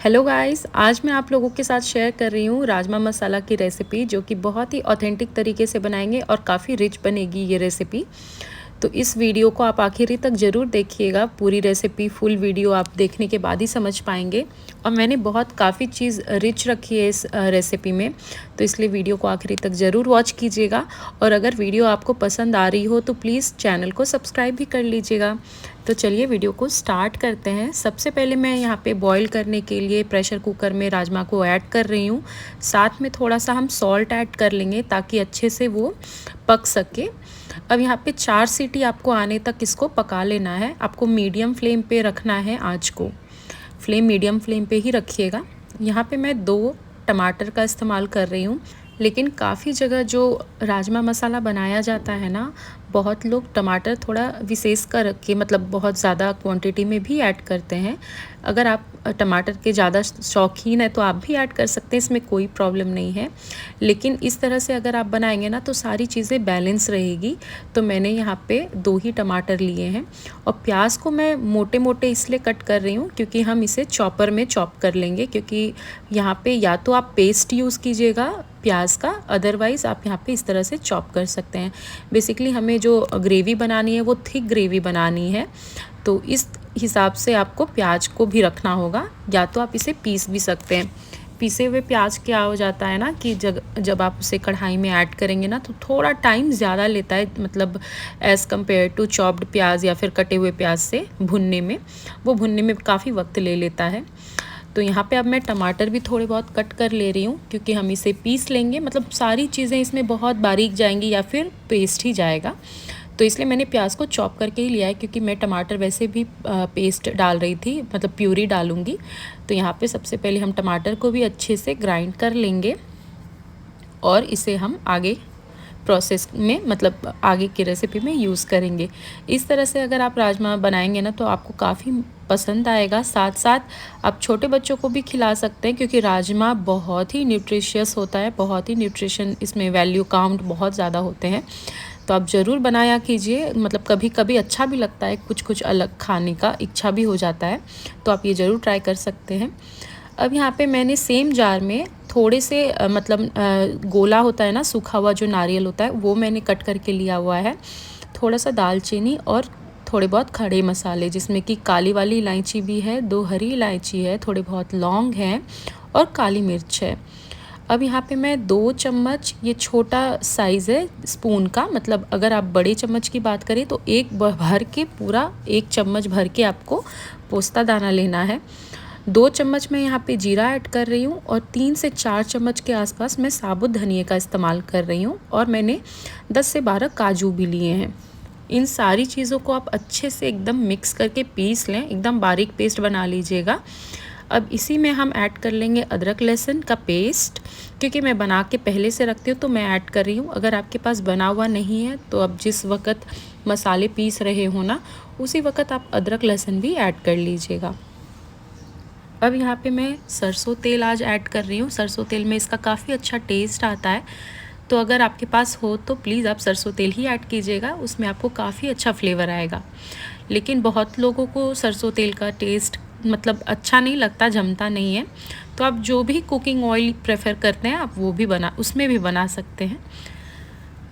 Hello guys, आज मैं आप लोगों के साथ शेयर कर रही हूँ राजमा मसाला की रेसिपी, जो कि बहुत ही ऑथेंटिक तरीके से बनाएंगे और काफ़ी रिच बनेगी ये रेसिपी। तो इस वीडियो को आप आखिरी तक ज़रूर देखिएगा। पूरी रेसिपी फुल वीडियो आप देखने के बाद ही समझ पाएंगे। और मैंने बहुत काफ़ी चीज़ रिच रखी है इस रेसिपी में, तो इसलिए वीडियो को आखिरी तक ज़रूर वॉच कीजिएगा। और अगर वीडियो आपको पसंद आ रही हो तो प्लीज़ चैनल को सब्सक्राइब भी कर लीजिएगा। तो चलिए वीडियो को स्टार्ट करते हैं। सबसे पहले मैं यहाँ पे बॉईल करने के लिए प्रेशर कुकर में राजमा को ऐड कर रही हूँ। साथ में थोड़ा सा हम सॉल्ट ऐड कर लेंगे ताकि अच्छे से वो पक सके। अब यहाँ पे 4 सीटी आपको आने तक इसको पका लेना है। आपको मीडियम फ्लेम पे रखना है आँच को। फ्लेम मीडियम फ्लेम पे ही रखिएगा। यहाँ पे मैं 2 टमाटर का इस्तेमाल कर रही हूँ, लेकिन काफ़ी जगह जो राजमा मसाला बनाया जाता है ना, बहुत लोग टमाटर थोड़ा विशेष कर के मतलब बहुत ज़्यादा क्वांटिटी में भी ऐड करते हैं। अगर आप टमाटर के ज़्यादा शौकीन है तो आप भी ऐड कर सकते हैं, इसमें कोई प्रॉब्लम नहीं है। लेकिन इस तरह से अगर आप बनाएंगे ना तो सारी चीज़ें बैलेंस रहेगी। तो मैंने यहाँ पे 2 ही टमाटर लिए हैं। और प्याज को मैं मोटे मोटे इसलिए कट कर रही हूँ क्योंकि हम इसे चॉपर में चॉप कर लेंगे। क्योंकि यहाँ पे या तो आप पेस्ट यूज़ कीजिएगा प्याज का, अदरवाइज़ आप यहाँ पे इस तरह से चॉप कर सकते हैं। बेसिकली हमें जो ग्रेवी बनानी है वो थिक ग्रेवी बनानी है, तो इस हिसाब से आपको प्याज को भी रखना होगा। या तो आप इसे पीस भी सकते हैं। पीसे हुए प्याज क्या हो जाता है ना कि जब आप उसे कढ़ाई में ऐड करेंगे ना तो थोड़ा टाइम ज़्यादा लेता है, मतलब एज़ कम्पेयर टू चॉप्ड प्याज या फिर कटे हुए प्याज से भुनने में काफ़ी वक्त ले लेता है। तो यहाँ पे अब मैं टमाटर भी थोड़े बहुत कट कर ले रही हूँ क्योंकि हम इसे पीस लेंगे, मतलब सारी चीज़ें इसमें बहुत बारीक जाएंगी या फिर पेस्ट ही जाएगा। तो इसलिए मैंने प्याज को चॉप करके ही लिया है, क्योंकि मैं टमाटर वैसे भी पेस्ट डाल रही थी, मतलब प्यूरी डालूँगी। तो यहाँ पे सबसे पहले हम टमाटर को भी अच्छे से ग्राइंड कर लेंगे और इसे हम आगे प्रोसेस में, मतलब आगे की रेसिपी में यूज़ करेंगे। इस तरह से अगर आप राजमा बनाएंगे ना तो आपको काफ़ी पसंद आएगा। साथ साथ आप छोटे बच्चों को भी खिला सकते हैं, क्योंकि राजमा बहुत ही न्यूट्रिशियस होता है, बहुत ही न्यूट्रिशन इसमें वैल्यू काउंट बहुत ज़्यादा होते हैं। तो आप ज़रूर बनाया कीजिए, मतलब कभी कभी अच्छा भी लगता है, कुछ कुछ अलग खाने का इच्छा भी हो जाता है, तो आप ये ज़रूर ट्राई कर सकते हैं। अब यहाँ पे मैंने सेम जार में थोड़े से गोला होता है ना, सूखा हुआ जो नारियल होता है, वो मैंने कट करके लिया हुआ है। थोड़ा सा दालचीनी और थोड़े बहुत खड़े मसाले, जिसमें कि काली वाली इलायची भी है, 2 हरी इलायची है, थोड़े बहुत लौंग हैं और काली मिर्च है। अब यहाँ पे मैं 2 चम्मच, ये छोटा साइज़ है स्पून का, मतलब अगर आप बड़े चम्मच की बात करें तो एक भर के पूरा 1 चम्मच भर के आपको पोस्ता दाना लेना है। 2 चम्मच मैं यहाँ पे जीरा ऐड कर रही हूँ और 3 से 4 चम्मच के आसपास मैं साबुत धनिया का इस्तेमाल कर रही हूँ। और मैंने 10 से 12 काजू भी लिए हैं। इन सारी चीज़ों को आप अच्छे से एकदम मिक्स करके पीस लें, एकदम बारीक पेस्ट बना लीजिएगा। अब इसी में हम ऐड कर लेंगे अदरक लहसुन का पेस्ट, क्योंकि मैं बना के पहले से रखती हूँ तो मैं ऐड कर रही हूँ। अगर आपके पास बना हुआ नहीं है तो अब जिस वक्त मसाले पीस रहे हो ना, उसी वक्त आप अदरक लहसुन भी ऐड कर लीजिएगा। अब यहाँ पे मैं सरसों तेल आज ऐड कर रही हूँ। सरसों तेल में इसका काफ़ी अच्छा टेस्ट आता है, तो अगर आपके पास हो तो प्लीज़ आप सरसों तेल ही ऐड कीजिएगा, उसमें आपको काफ़ी अच्छा फ्लेवर आएगा। लेकिन बहुत लोगों को सरसों तेल का टेस्ट मतलब अच्छा नहीं लगता, जमता नहीं है, तो आप जो भी कुकिंग ऑयल प्रेफर करते हैं आप वो भी उसमें भी बना सकते हैं।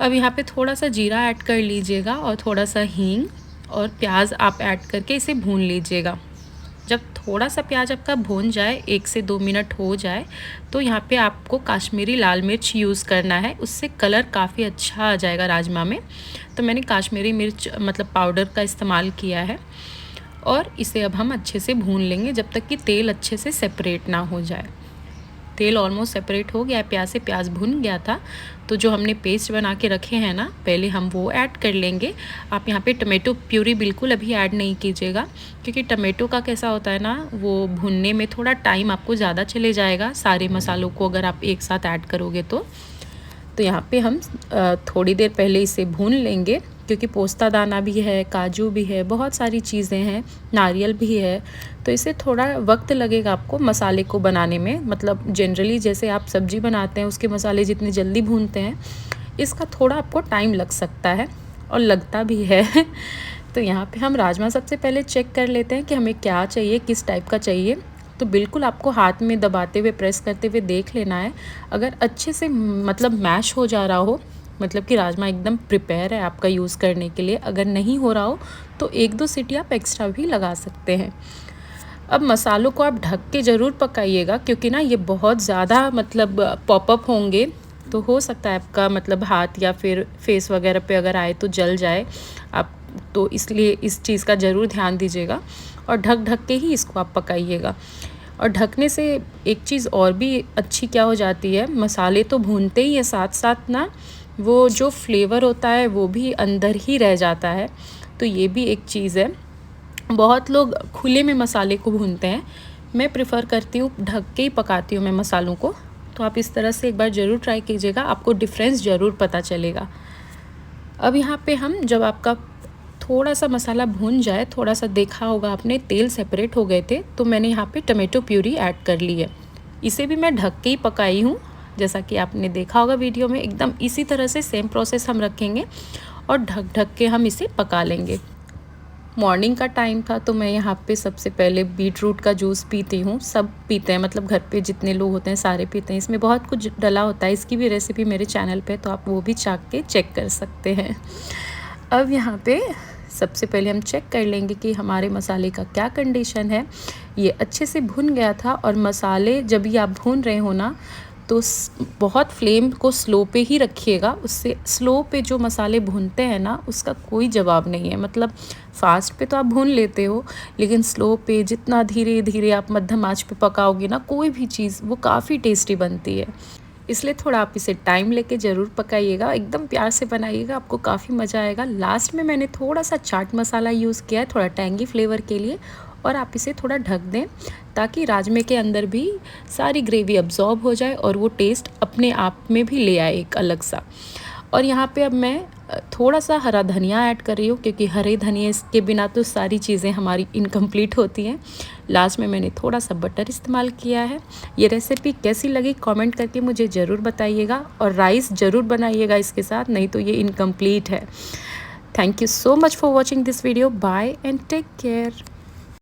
अब यहाँ पे थोड़ा सा जीरा ऐड कर लीजिएगा और थोड़ा सा हींग, और प्याज आप ऐड करके इसे भून लीजिएगा। जब थोड़ा सा प्याज आपका भून जाए, 1 से 2 मिनट हो जाए, तो यहाँ पे आपको काश्मीरी लाल मिर्च यूज़ करना है, उससे कलर काफ़ी अच्छा आ जाएगा राजमा में। तो मैंने काश्मीरी मिर्च मतलब पाउडर का इस्तेमाल किया है। और इसे अब हम अच्छे से भून लेंगे जब तक कि तेल अच्छे से सेपरेट ना हो जाए। तेल ऑलमोस्ट सेपरेट हो गया है, प्याज से प्याज भुन गया था। तो जो हमने पेस्ट बना के रखे हैं ना, पहले हम वो ऐड कर लेंगे। आप यहाँ पे टमाटो प्यूरी बिल्कुल अभी ऐड नहीं कीजिएगा, क्योंकि टमाटो का कैसा होता है ना, वो भुनने में थोड़ा टाइम आपको ज़्यादा चले जाएगा सारे मसालों को अगर आप एक साथ ऐड करोगे तो। यहाँ पे हम थोड़ी देर पहले इसे भून लेंगे, क्योंकि पोस्ता दाना भी है, काजू भी है, बहुत सारी चीज़ें हैं, नारियल भी है, तो इसे थोड़ा वक्त लगेगा आपको मसाले को बनाने में। मतलब जनरली जैसे आप सब्ज़ी बनाते हैं उसके मसाले जितनी जल्दी भूनते हैं, इसका थोड़ा आपको टाइम लग सकता है और लगता भी है। तो यहाँ पे हम राजमा सबसे पहले चेक कर लेते हैं कि हमें क्या चाहिए, किस टाइप का चाहिए। तो बिल्कुल आपको हाथ में दबाते हुए प्रेस करते हुए देख लेना है। अगर अच्छे से मतलब मैश हो जा रहा हो, मतलब कि राजमा एकदम प्रिपेयर है आपका यूज़ करने के लिए। अगर नहीं हो रहा हो तो 1-2 सीटी आप एक्स्ट्रा भी लगा सकते हैं। अब मसालों को आप ढक के ज़रूर पकाइएगा, क्योंकि ना ये बहुत ज़्यादा मतलब पॉपअप होंगे, तो हो सकता है आपका मतलब हाथ या फिर फेस वगैरह पे अगर आए तो जल जाए आप, तो इसलिए इस चीज़ का ज़रूर ध्यान दीजिएगा और ढक के ही इसको आप पकाइएगा। और ढकने से एक चीज़ और भी अच्छी क्या हो जाती है, मसाले तो भूनते ही है साथ साथ ना, वो जो फ्लेवर होता है वो भी अंदर ही रह जाता है। तो ये भी एक चीज़ है। बहुत लोग खुले में मसाले को भूनते हैं, मैं प्रेफर करती हूँ ढक के ही पकाती हूँ मैं मसालों को। तो आप इस तरह से एक बार ज़रूर ट्राई कीजिएगा, आपको डिफरेंस ज़रूर पता चलेगा। अब यहाँ पे हम जब आपका थोड़ा सा मसाला भून जाए, थोड़ा सा देखा होगा आपने तेल सेपरेट हो गए थे, तो मैंने यहाँ पे टमाटो प्यूरी ऐड कर ली है। इसे भी मैं ढक के ही पकाई हूँ, जैसा कि आपने देखा होगा वीडियो में। एकदम इसी तरह से सेम प्रोसेस हम रखेंगे और ढक के हम इसे पका लेंगे। मॉर्निंग का टाइम था तो मैं यहाँ पे सबसे पहले बीट रूट का जूस पीती हूँ। सब पीते हैं, मतलब घर पे जितने लोग होते हैं सारे पीते हैं। इसमें बहुत कुछ डला होता है, इसकी भी रेसिपी मेरे चैनल पे, तो आप वो भी चाक के चेक कर सकते हैं। अब यहाँ पे सबसे पहले हम चेक कर लेंगे कि हमारे मसाले का क्या कंडीशन है। ये अच्छे से भुन गया था, और मसाले जब ये आप भून रहे हो ना, तो बहुत फ्लेम को स्लो पे ही रखिएगा। उससे स्लो पे जो मसाले भूनते हैं ना, उसका कोई जवाब नहीं है। मतलब फास्ट पे तो आप भून लेते हो, लेकिन स्लो पे जितना धीरे धीरे आप मध्यम आंच पे पकाओगे ना कोई भी चीज़, वो काफ़ी टेस्टी बनती है। इसलिए थोड़ा आप इसे टाइम लेके ज़रूर पकाइएगा, एकदम प्यार से बनाइएगा, आपको काफ़ी मज़ा आएगा। लास्ट में मैंने थोड़ा सा चाट मसाला यूज़ किया है, थोड़ा टैंगी फ्लेवर के लिए। और आप इसे थोड़ा ढक दें ताकि राजमे के अंदर भी सारी ग्रेवी अब्जॉर्ब हो जाए और वो टेस्ट अपने आप में भी ले आए एक अलग सा। और यहाँ पे अब मैं थोड़ा सा हरा धनिया ऐड कर रही हूँ, क्योंकि हरे धनिया के बिना तो सारी चीज़ें हमारी इनकम्प्लीट होती हैं। लास्ट में मैंने थोड़ा सा बटर इस्तेमाल किया है। ये रेसिपी कैसी लगी कमेंट करके मुझे ज़रूर बताइएगा, और राइस ज़रूर बनाइएगा इसके साथ, नहीं तो ये इनकम्प्लीट है। Thank you so much for watching this video. Bye and take care.